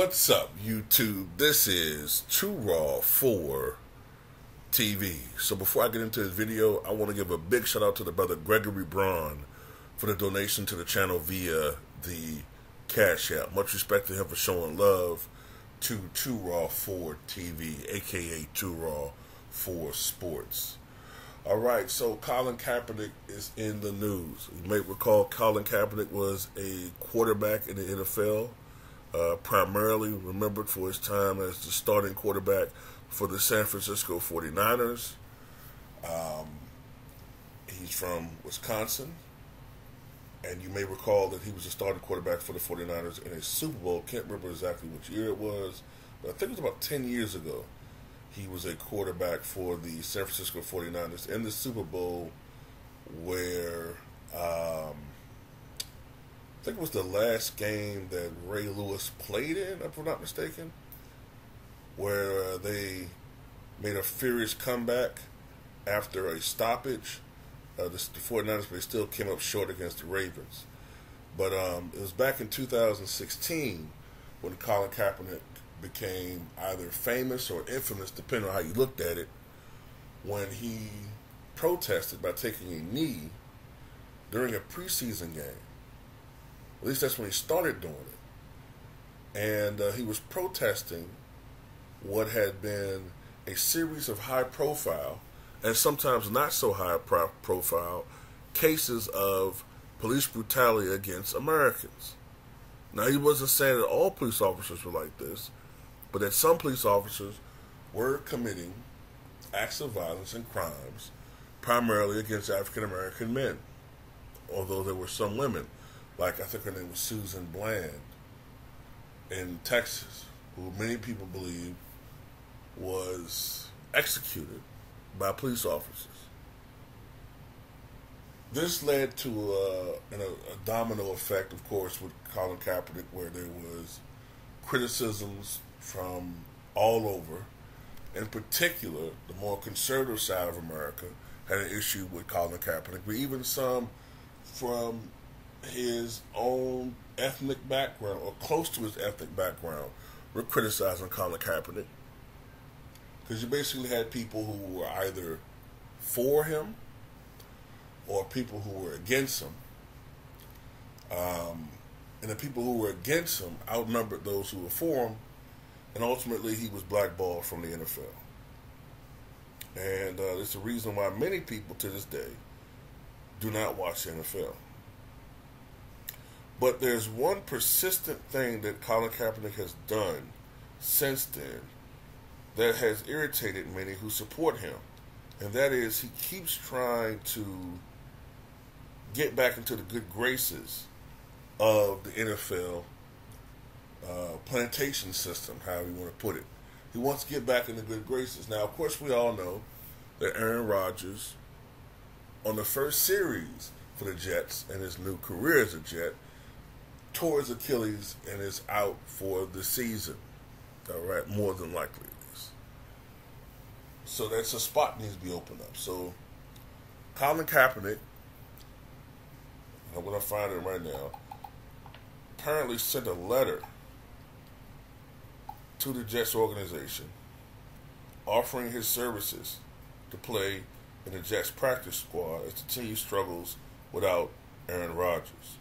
What's up, YouTube? This is Too Raw for TV. So before I get into this video, I want to give a big shout out to the brother Gregory Braun for the donation to the channel via the Cash App. Much respect to him for showing love to Too Raw for TV, aka Too Raw for Sports. Alright, so Colin Kaepernick is in the news. You may recall Colin Kaepernick was a quarterback in the NFL. Primarily remembered for his time as the starting quarterback for the San Francisco 49ers. He's from Wisconsin, and you may recall that he was a starting quarterback for the 49ers in a Super Bowl. Can't remember exactly which year it was, but I think it was about 10 years ago. He was a quarterback for the San Francisco 49ers in the Super Bowl where I think it was the last game that Ray Lewis played in, if I'm not mistaken, where they made a furious comeback after a stoppage. The 49ers, but they still came up short against the Ravens. But it was back in 2016 when Colin Kaepernick became either famous or infamous, depending on how you looked at it, when he protested by taking a knee during a preseason game. At least that's when he started doing it. And he was protesting what had been a series of high-profile, and sometimes not so high-profile, cases of police brutality against Americans. Now, he wasn't saying that all police officers were like this, but that some police officers were committing acts of violence and crimes, primarily against African-American men, although there were some women. Like, I think her name was Susan Bland in Texas, who many people believe was executed by police officers. This led to a domino effect, of course, with Colin Kaepernick, where there was criticisms from all over. In particular, the more conservative side of America had an issue with Colin Kaepernick, but even some from his own ethnic background, or close to his ethnic background, were criticizing Colin Kaepernick. Because you basically had people who were either for him or people who were against him. And the people who were against him outnumbered those who were for him, and ultimately he was blackballed from the NFL. And it's the reason why many people to this day do not watch the NFL. But there's one persistent thing that Colin Kaepernick has done since then that has irritated many who support him. And that is, he keeps trying to get back into the good graces of the NFL plantation system, however you want to put it. He wants to get back in the good graces. Now, of course, we all know that Aaron Rodgers, on the first series for the Jets and his new career as a Jet, tore his Achilles and is out for the season. All right, more than likely it is. So that's a spot needs to be opened up. So Colin Kaepernick, I'm going to find it right now, apparently sent a letter to the Jets organization offering his services to play in the Jets practice squad as the team struggles without Aaron Rodgers.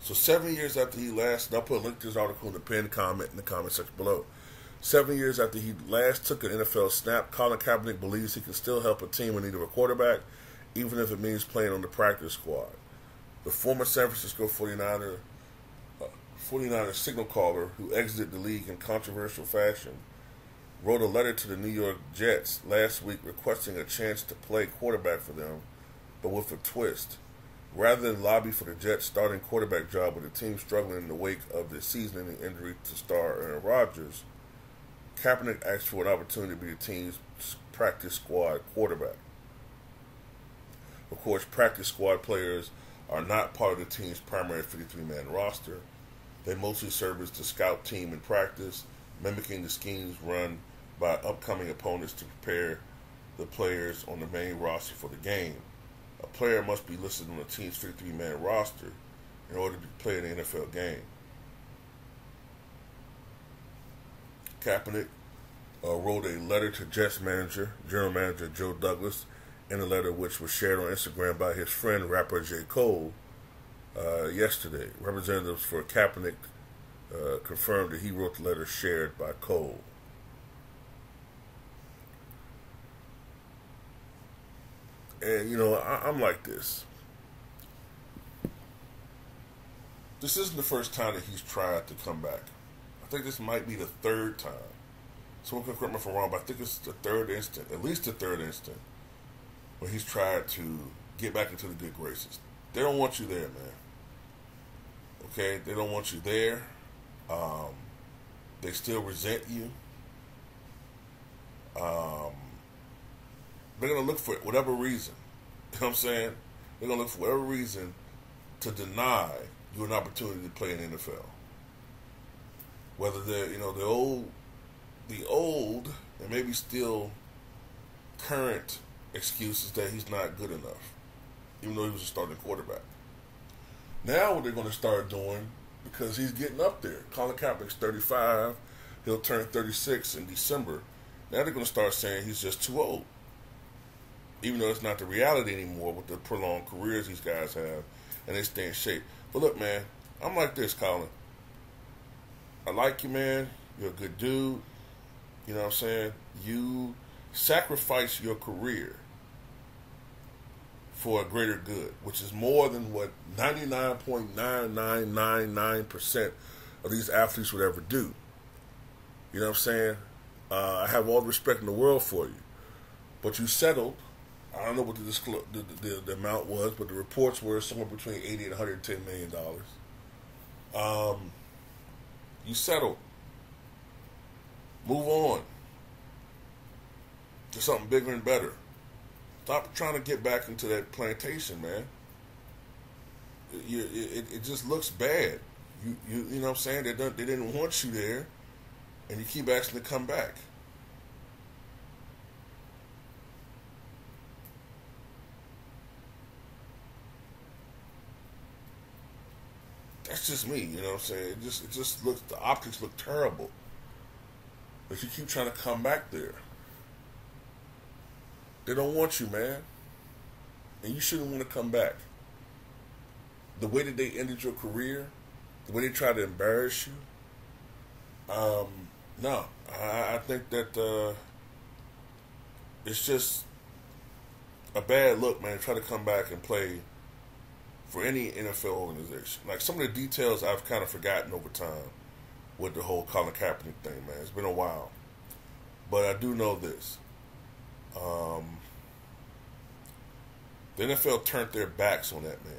So 7 years after he last, and I'll put a link to this article in the pinned comment in the comment section below. 7 years after he last took an NFL snap, Colin Kaepernick believes he can still help a team in need of a quarterback, even if it means playing on the practice squad. The former San Francisco 49ers signal caller, who exited the league in controversial fashion, wrote a letter to the New York Jets last week requesting a chance to play quarterback for them, but with a twist. Rather than lobby for the Jets' starting quarterback job with the team struggling in the wake of the season-ending injury to star Aaron Rodgers, Kaepernick asked for an opportunity to be the team's practice squad quarterback. Of course, practice squad players are not part of the team's primary 53-man roster. They mostly serve as the scout team in practice, mimicking the schemes run by upcoming opponents to prepare the players on the main roster for the game. A player must be listed on the team's 53-man roster in order to play in an NFL game. Kaepernick wrote a letter to Jets manager, general manager Joe Douglas, in a letter which was shared on Instagram by his friend, rapper J. Cole, yesterday. Representatives for Kaepernick confirmed that he wrote the letter shared by Cole. And, I'm like this. This isn't the first time that he's tried to come back. I think this might be the third time. Someone can correct me if I'm wrong, but I think it's the third instant, at least the third instant, when he's tried to get back into the good graces. They don't want you there, man. Okay? They don't want you there. They still resent you. They're going to look for whatever reason. You know what I'm saying? They're going to look for whatever reason to deny you an opportunity to play in the NFL. Whether they're, the old and maybe still current excuses that he's not good enough, even though he was a starting quarterback. Now what they're going to start doing, because he's getting up there. Colin Kaepernick's 35. He'll turn 36 in December. Now they're going to start saying he's just too old. Even though it's not the reality anymore with the prolonged careers these guys have, and they stay in shape. But look, man, I'm like this, Colin. I like you, man. You're a good dude. You know what I'm saying? You sacrifice your career for a greater good, which is more than what 99.9999% of these athletes would ever do. You know what I'm saying? I have all the respect in the world for you. But you settled. I don't know what the amount was, but the reports were somewhere between $80 and $110 million. You settled. Move on to something bigger and better. Stop trying to get back into that plantation, man. It just looks bad. You know what I'm saying? They didn't want you there, and you keep asking to come back. That's just me, you know what I'm saying? It just looks, the optics look terrible. But you keep trying to come back there. They don't want you, man. And you shouldn't want to come back. The way that they ended your career, the way they tried to embarrass you, no. I think that it's just a bad look, man. Try to come back and play for any NFL organization. Like, some of the details I've kind of forgotten over time with the whole Colin Kaepernick thing, man. It's been a while. But I do know this. The NFL turned their backs on that man.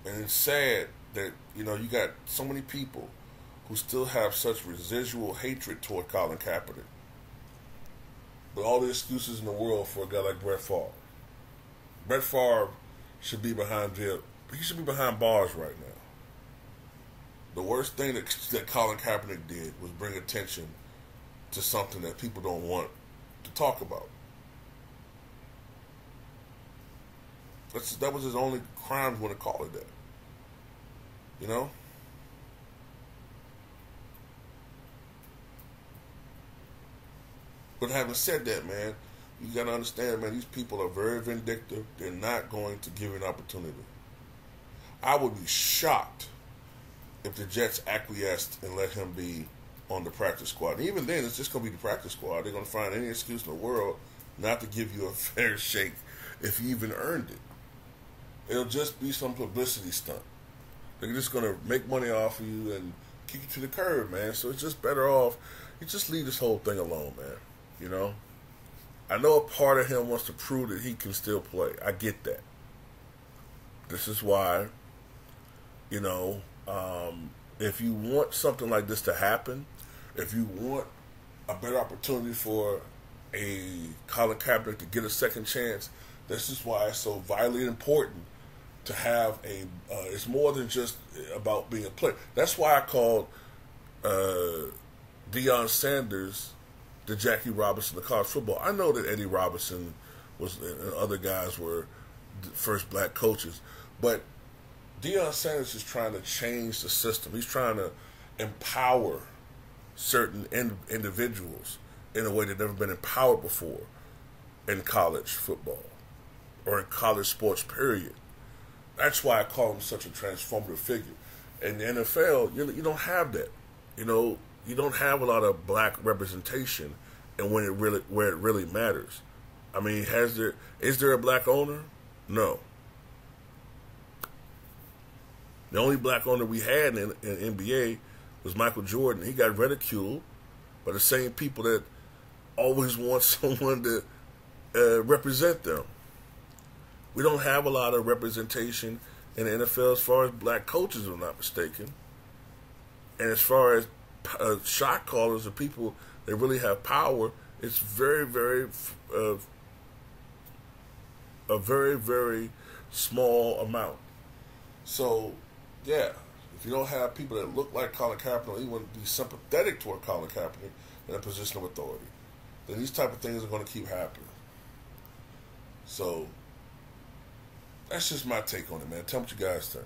And it's sad that, you got so many people who still have such residual hatred toward Colin Kaepernick. But all the excuses in the world for a guy like Brett Favre. Brett Favre should be behind jail. He should be behind bars right now. The worst thing that Colin Kaepernick did was bring attention to something that people don't want to talk about. That was his only crime, you want to call it that. You know? But having said that, man, you got to understand, man, these people are very vindictive. They're not going to give you an opportunity. I would be shocked if the Jets acquiesced and let him be on the practice squad. And even then, it's just going to be the practice squad. They're going to find any excuse in the world not to give you a fair shake if you even earned it. It'll just be some publicity stunt. They're just going to make money off of you and kick you to the curb, man. So it's just better off. You just leave this whole thing alone, man. You know? I know a part of him wants to prove that he can still play. I get that. This is why, if you want something like this to happen, if you want a better opportunity for a Colin Kaepernick to get a second chance, this is why it's so vitally important to have it's more than just about being a player. That's why I called Deion Sanders the Jackie Robinson of college football. I know that Eddie Robinson and other guys were the first black coaches, but Deion Sanders is trying to change the system. He's trying to empower certain individuals in a way they've never been empowered before in college football or in college sports, period. That's why I call him such a transformative figure. In the NFL, you don't have that. You don't have a lot of black representation, and where it really matters. I mean, is there a black owner? No. The only black owner we had in NBA was Michael Jordan. He got ridiculed by the same people that always want someone to represent them. We don't have a lot of representation in the NFL as far as black coaches, if I'm not mistaken. And as far as shot callers or people that really have power, it's very, very, a very, very small amount. So, yeah, if you don't have people that look like Colin Kaepernick, or even be sympathetic toward Colin Kaepernick in a position of authority, then these type of things are going to keep happening. So, that's just my take on it, man. Tell me what you guys think.